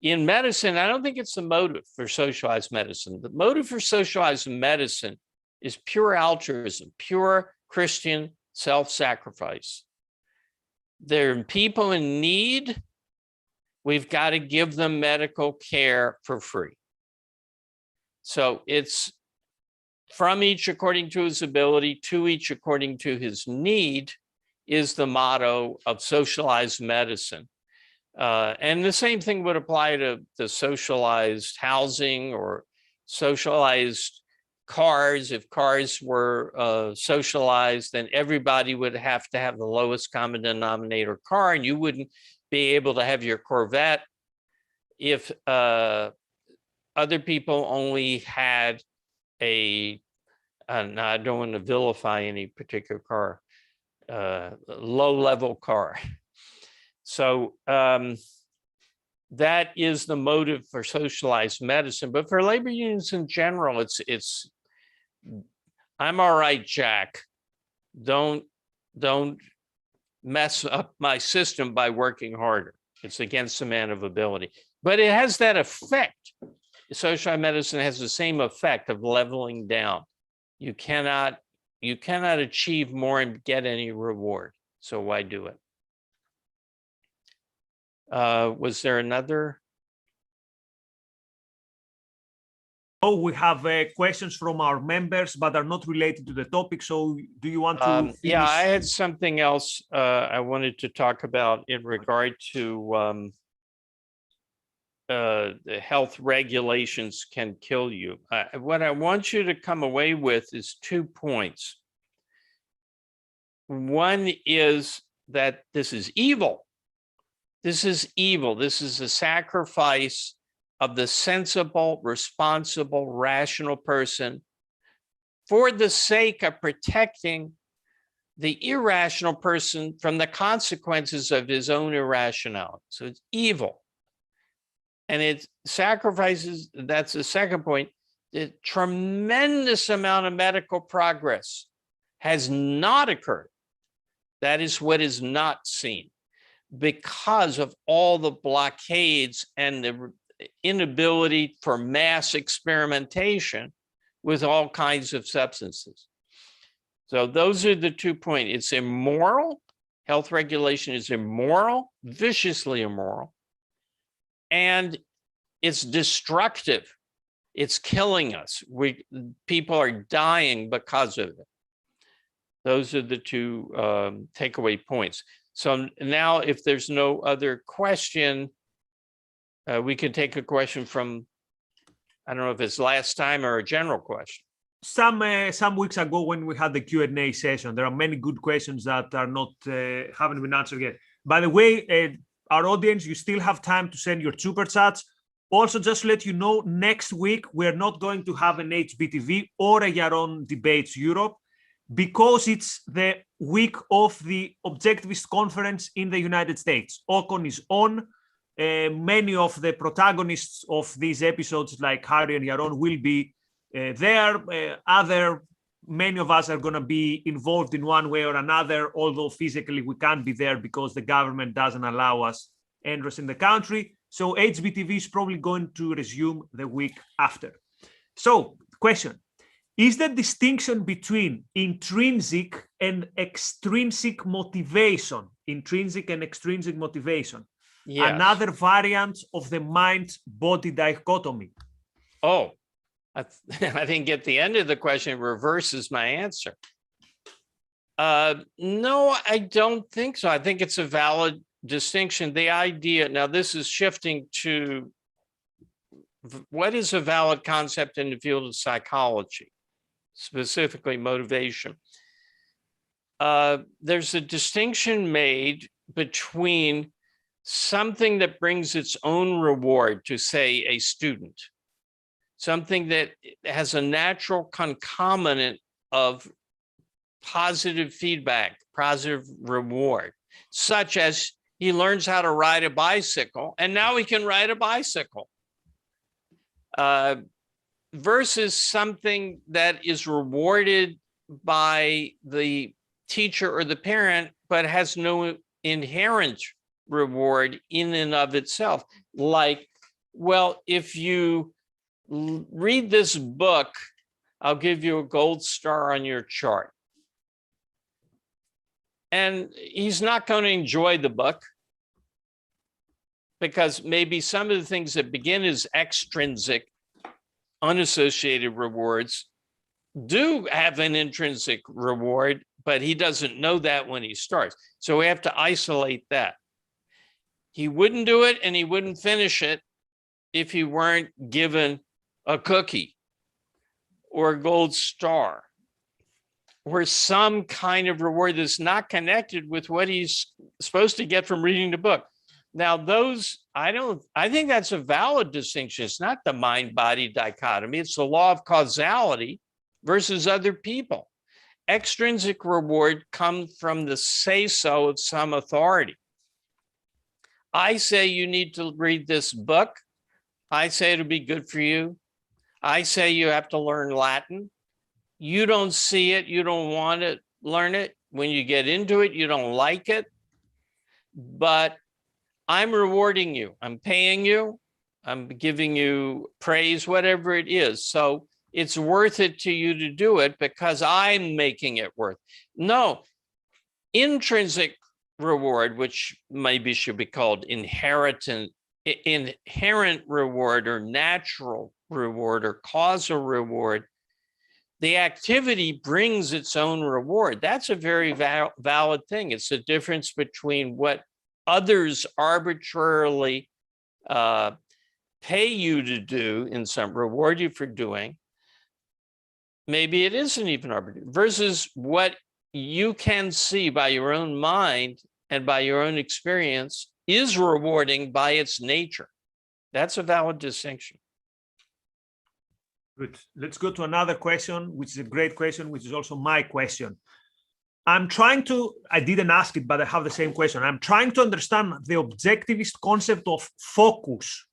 In medicine, I don't think it's the motive for socialized medicine. The motive for socialized medicine is pure altruism, pure Christian self-sacrifice. There are people in need. We've got to give them medical care for free. So it's from each according to his ability, to each according to his need, is the motto of socialized medicine. And the same thing would apply to the socialized housing or socialized cars. If cars were socialized, then everybody would have to have the lowest common denominator car, and you wouldn't be able to have your Corvette if other people only had a, and I don't want to vilify any particular car, low-level car. So that is the motive for socialized medicine. But for labor unions in general, it's I'm all right, Jack. Don't mess up my system by working harder. It's against the man of ability. But it has that effect. Socialized medicine has the same effect of leveling down. You cannot achieve more and get any reward. So why do it? Was there another? Oh, we have questions from our members, but are not related to the topic. So do you want to finish? Yeah, I had something else I wanted to talk about in regard to the health regulations can kill you. What I want you to come away with is 2 points. One is that this is evil. This is evil. This is a sacrifice of the sensible, responsible, rational person for the sake of protecting the irrational person from the consequences of his own irrationality. So it's evil. And it sacrifices, that's the second point, the tremendous amount of medical progress has not occurred. That is what is not seen because of all the blockades and the inability for mass experimentation with all kinds of substances. So those are the 2 points. It's immoral. Health regulation is immoral, viciously immoral, and it's destructive. It's killing us. People are dying because of it. Those are the 2 takeaway points. So now, if there's no other question, we can take a question from, I don't know if it's last time or a general question. Some weeks ago when we had the Q&A session, there are many good questions that are not haven't been answered yet. By the way, our audience, you still have time to send your super chats. Also, just to let you know, next week, we're not going to have an HBTV or a Yaron Debates Europe because it's the week of the Objectivist Conference in the United States. Ocon is on. Many of the protagonists of these episodes, like Harry and Yaron, will be there. Many of us are going to be involved in one way or another, although physically we can't be there because the government doesn't allow us entrance in the country. So HBTV is probably going to resume the week after. So, question. Is the distinction between intrinsic and extrinsic motivation, Yes. another variant of the mind-body dichotomy? Oh, I think at the end of the question, it reverses my answer. No, I don't think so. I think it's a valid distinction. The idea, now this is shifting to what is a valid concept in the field of psychology, specifically motivation. There's a distinction made between something that brings its own reward to, say, a student, something that has a natural concomitant of positive feedback, positive reward, such as he learns how to ride a bicycle, and now he can ride a bicycle, versus something that is rewarded by the teacher or the parent, but has no inherent reward in and of itself. Like, well, if you read this book, I'll give you a gold star on your chart. And he's not going to enjoy the book because maybe some of the things that begin as extrinsic, unassociated rewards do have an intrinsic reward, but he doesn't know that when he starts. So we have to isolate that. He wouldn't do it and he wouldn't finish it if he weren't given a cookie or a gold star or some kind of reward that's not connected with what he's supposed to get from reading the book. Now, those, I think that's a valid distinction. It's not the mind-body dichotomy. It's the law of causality versus other people. Extrinsic reward comes from the say-so of some authority. I say you need to read this book. I say it'll be good for you. I say you have to learn Latin. You don't see it. You don't want to learn it. When you get into it, you don't like it. But I'm rewarding you. I'm paying you. I'm giving you praise, whatever it is. So it's worth it to you to do it because I'm making it worth. No, intrinsic reward, which maybe should be called inherent reward or natural reward or causal reward, the activity brings its own reward. That's a very valid thing. It's the difference between what others arbitrarily pay you to do in some reward you for doing. Maybe it isn't even arbitrary versus what you can see by your own mind and by your own experience is rewarding by its nature. That's a valid distinction. Good. Let's go to another question, which is a great question, which is also my question. I didn't ask it, but I have the same question. I'm trying to understand the objectivist concept of focus.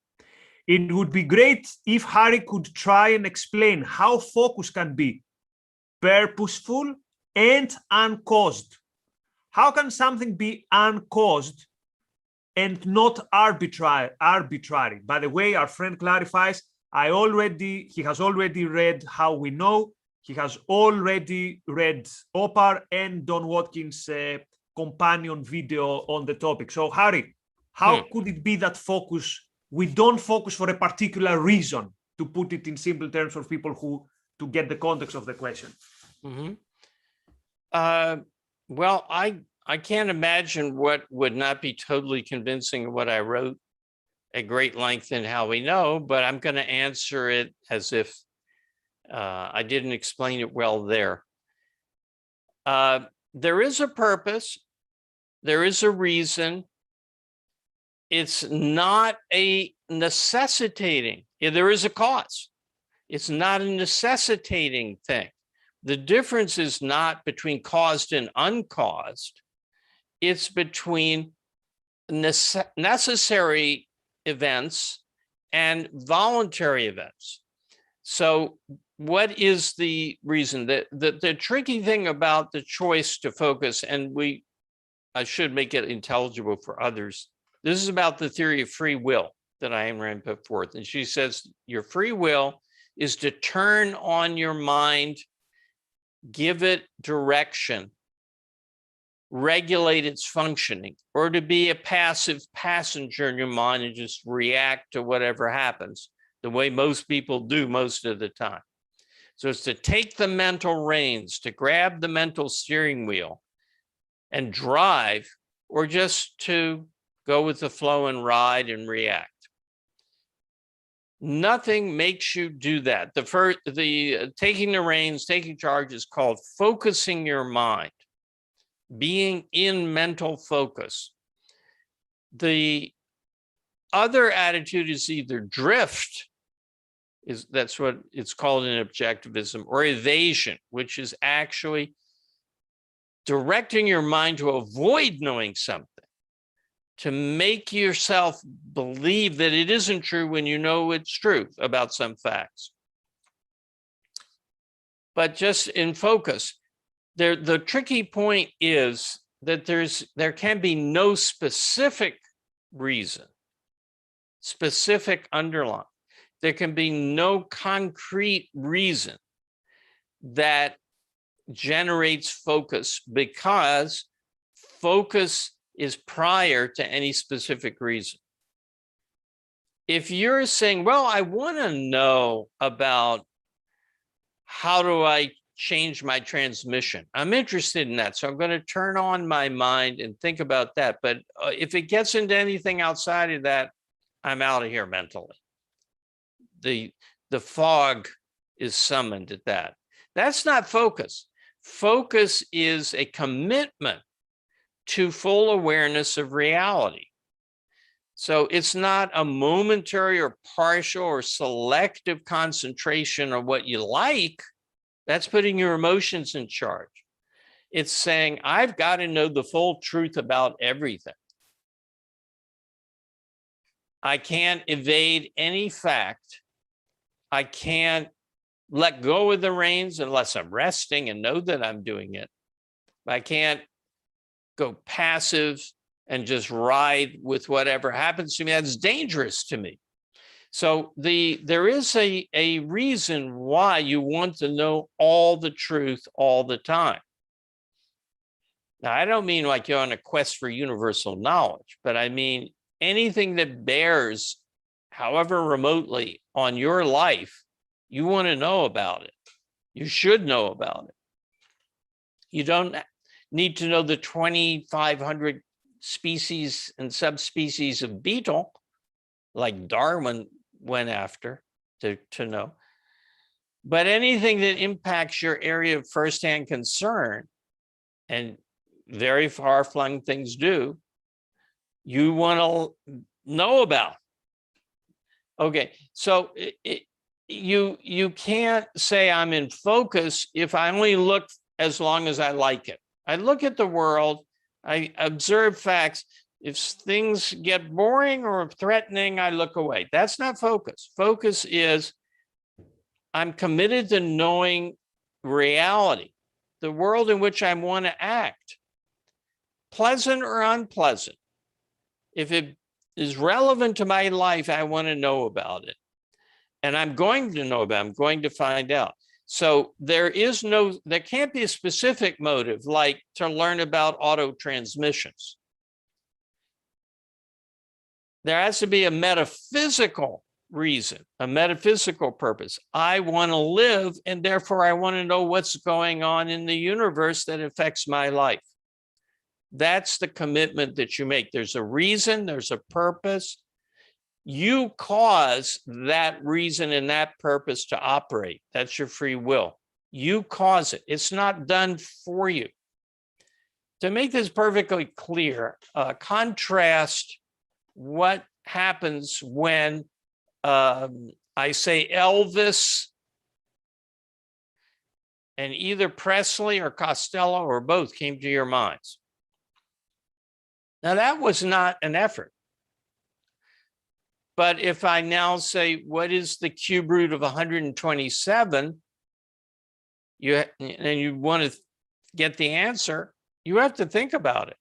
It would be great if Harry could try and explain how focus can be purposeful and uncaused. How can something be uncaused and not arbitrary? By the way, our friend clarifies, he has already read How We Know. He has already read Opar and Don Watkins' companion video on the topic. So, Harry, how could it be that we don't focus for a particular reason, to put it in simple terms for people to get the context of the question? Mm-hmm. Well, I can't imagine what would not be totally convincing of what I wrote at great length in How We Know, but I'm going to answer it as if I didn't explain it well there. There is a purpose. There is a reason. it's not a necessitating. There is a cause. It's not a necessitating thing. The difference is not between caused and uncaused. It's between necessary events and voluntary events. So what is the reason? The tricky thing about the choice to focus, and I should make it intelligible for others. This is about the theory of free will that Ayn Rand put forth. And she says your free will is to turn on your mind, give it direction, regulate its functioning, or to be a passive passenger in your mind and just react to whatever happens the way most people do most of the time. So it's to take the mental reins, to grab the mental steering wheel and drive, or just to go with the flow and ride and react. Nothing makes you do that. The taking the reins, taking charge is called focusing your mind, being in mental focus. The other attitude is either drift, that's what it's called in objectivism, or evasion, which is actually directing your mind to avoid knowing something, to make yourself believe that it isn't true when you know it's true about some facts. But just in focus, the tricky point is that there can be no specific reason, specific underlying. There can be no concrete reason that generates focus, because focus is prior to any specific reason. If you're saying, well, I want to know about how do I change my transmission, I'm interested in that, so I'm going to turn on my mind and think about that. But if it gets into anything outside of that, I'm out of here mentally. The fog is summoned at that. That's not focus. Focus is a commitment to full awareness of reality. So it's not a momentary or partial or selective concentration on what you like. That's putting your emotions in charge. It's saying, I've got to know the full truth about everything. I can't evade any fact. I can't let go of the reins unless I'm resting and know that I'm doing it. I can't go passive and just ride with whatever happens to me. That's dangerous to me. So there is a reason why you want to know all the truth all the time. Now, I don't mean like you're on a quest for universal knowledge, but I mean anything that bears, however remotely, on your life, you want to know about it. You should know about it. You don't need to know the 2,500 species and subspecies of beetle, like Darwin went after to know. But anything that impacts your area of firsthand concern, and very far-flung things do, you want to know about. Okay, so you can't say I'm in focus if I only look as long as I like it. I look at the world, I observe facts. If things get boring or threatening, I look away. That's not focus. Focus is I'm committed to knowing reality, the world in which I want to act, pleasant or unpleasant. If it is relevant to my life, I want to know about it. And I'm going to know about it. I'm going to find out. So there can't be a specific motive like to learn about auto transmissions. There has to be a metaphysical reason, a metaphysical purpose. I want to live, and therefore I want to know what's going on in the universe that affects my life. That's the commitment that you make. There's a reason, there's a purpose. You cause that reason and that purpose to operate. That's your free will. You cause it. It's not done for you. To make this perfectly clear, contrast what happens when I say Elvis and either Presley or Costello or both came to your minds. Now, that was not an effort. But if I now say, what is the cube root of 127? And you want to get the answer, you have to think about it.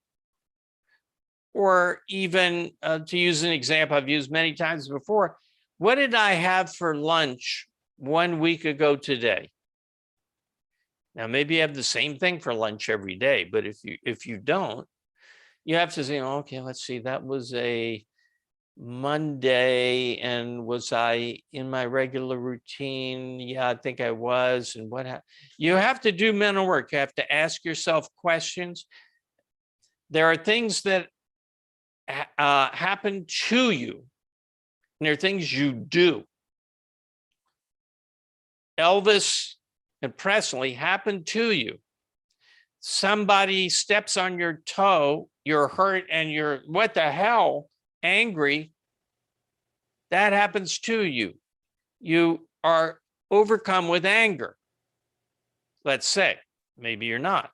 Or even to use an example I've used many times before, what did I have for lunch 1 week ago today? Now, maybe you have the same thing for lunch every day, but if you don't, you have to say, okay, let's see, that was a Monday, and was I in my regular routine? Yeah, I think I was. And what you have to do mental work. You have to ask yourself questions. There are things that happen to you, and there are things you do. Elvis and Presley happened to you. Somebody steps on your toe, you're hurt, and you're, what the hell, angry. That happens to you. You are overcome with anger. Let's say, maybe you're not.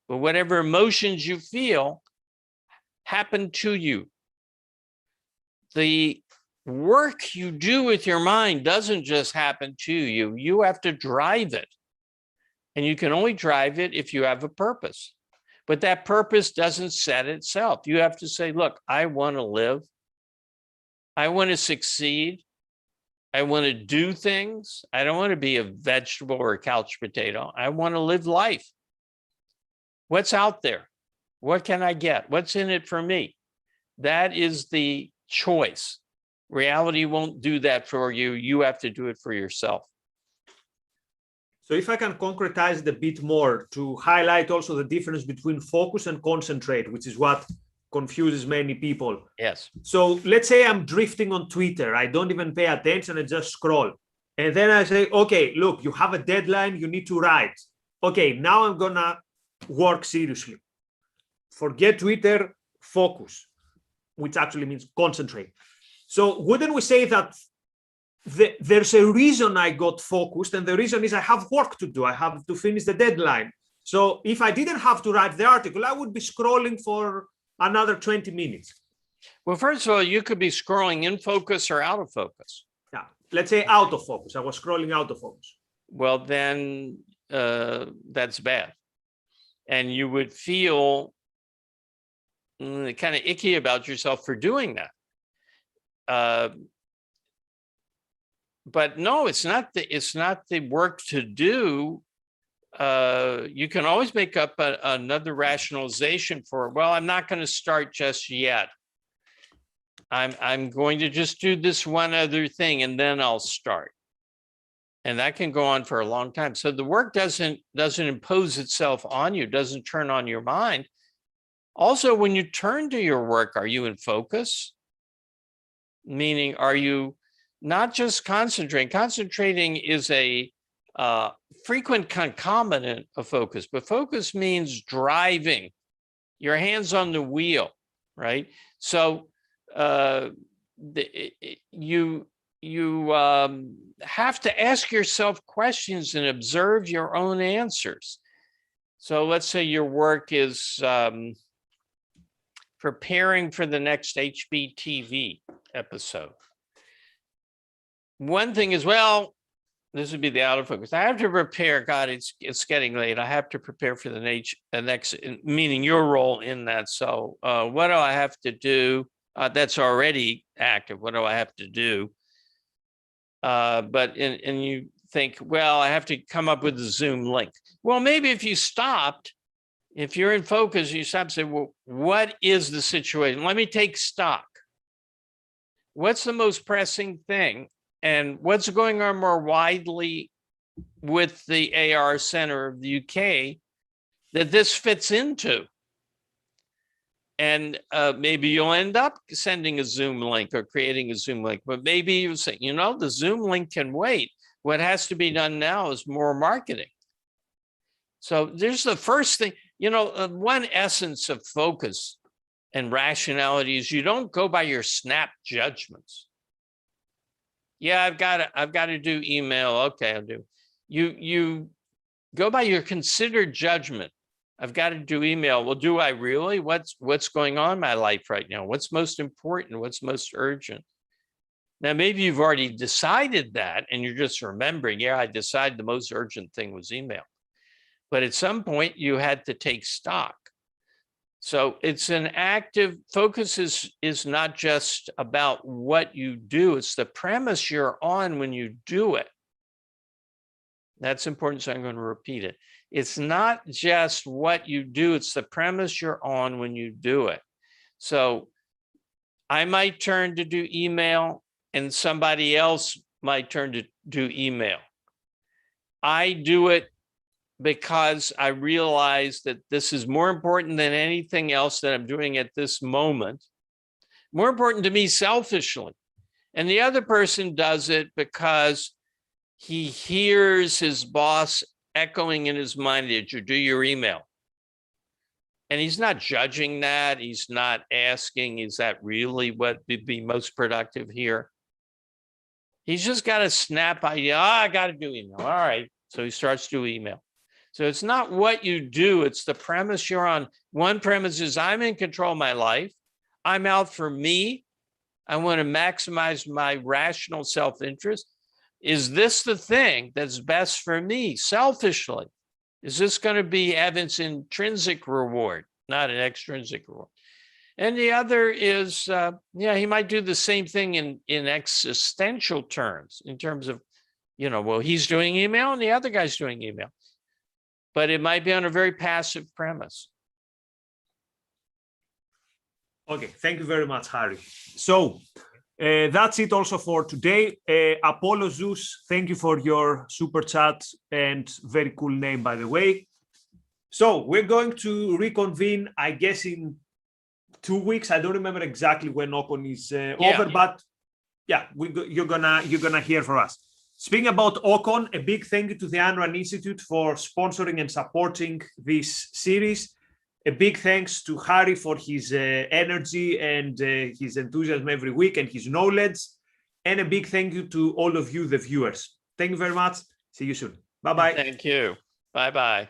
But whatever emotions you feel happen to you. The work you do with your mind doesn't just happen to you. You have to drive it. And you can only drive it if you have a purpose. But that purpose doesn't set itself. You have to say, look, I want to live. I want to succeed. I want to do things. I don't want to be a vegetable or a couch potato. I want to live life. What's out there? What can I get? What's in it for me? That is the choice. Reality won't do that for you. You have to do it for yourself. So if I can concretize it a bit more to highlight also the difference between focus and concentrate, which is what confuses many people. Yes. So let's say I'm drifting on Twitter. I don't even pay attention and just scroll. And then I say, okay, look, you have a deadline, you need to write. Okay, now I'm gonna work seriously. Forget Twitter, focus, which actually means concentrate. So wouldn't we say that there's a reason I got focused, and the reason is I have work to do. I have to finish the deadline. So if I didn't have to write the article, I would be scrolling for another 20 minutes. Well, first of all, you could be scrolling in focus or out of focus. Yeah, let's say out of focus. I was scrolling out of focus. Well, then that's bad. And you would feel kind of icky about yourself for doing that. But no, it's not the work to do. You can always make up another rationalization for, well, I'm not going to start just yet. I'm going to just do this one other thing and then I'll start. And that can go on for a long time. So the work doesn't impose itself on you, doesn't turn on your mind. Also, when you turn to your work, are you in focus? Meaning, are you not just concentrating? Concentrating is a frequent concomitant of focus, but focus means driving, your hands on the wheel, right? So you have to ask yourself questions and observe your own answers. So let's say your work is preparing for the next HBTV episode. One thing is, well, this would be the out of focus. I have to prepare. God, it's getting late. I have to prepare for the next, meaning your role in that. So what do I have to do? That's already active. What do I have to do? But you think, well, I have to come up with a Zoom link. Well, maybe if you stopped, if you're in focus, you stop and say, well, what is the situation? Let me take stock. What's the most pressing thing? And what's going on more widely with the AR Center of the UK that this fits into? And maybe you'll end up sending a Zoom link or creating a Zoom link, but maybe you say, you know, the Zoom link can wait. What has to be done now is more marketing. So there's the first thing, you know, one essence of focus and rationality is you don't go by your snap judgments. Yeah, I've got to do email. Okay, I'll do. You go by your considered judgment. I've got to do email. Well, do I really? What's going on in my life right now? What's most important? What's most urgent? Now, maybe you've already decided that and you're just remembering, yeah, I decided the most urgent thing was email. But at some point you had to take stock. So it's an active focus is not just about what you do, it's the premise you're on when you do it. That's important, so I'm going to repeat it. It's not just what you do, it's the premise you're on when you do it. So I might turn to do email and somebody else might turn to do email. I do it because I realize that this is more important than anything else that I'm doing at this moment, more important to me selfishly. And the other person does it because he hears his boss echoing in his mind, did you do your email? And he's not judging that. He's not asking, is that really what would be most productive here? He's just got a snap idea. Oh, I got to do email. All right. So he starts to do email. So it's not what you do, it's the premise you're on. One premise is I'm in control of my life. I'm out for me. I want to maximize my rational self-interest. Is this the thing that's best for me selfishly? Is this going to be Evan's intrinsic reward, not an extrinsic reward? And the other is, yeah, he might do the same thing in existential terms, in terms of, well, he's doing email and the other guy's doing email. But it might be on a very passive premise. Okay, thank you very much, Harry. So that's it also for today. Apollo Zeus, thank you for your super chat and very cool name, by the way. So we're going to reconvene, I guess, in 2 weeks. I don't remember exactly when Ocon is over, but yeah, you're gonna hear from us. Speaking about Ocon, a big thank you to the Ayn Rand Institute for sponsoring and supporting this series. A big thanks to Harry for his energy and his enthusiasm every week and his knowledge. And a big thank you to all of you, the viewers. Thank you very much. See you soon. Bye-bye. Thank you. Bye-bye.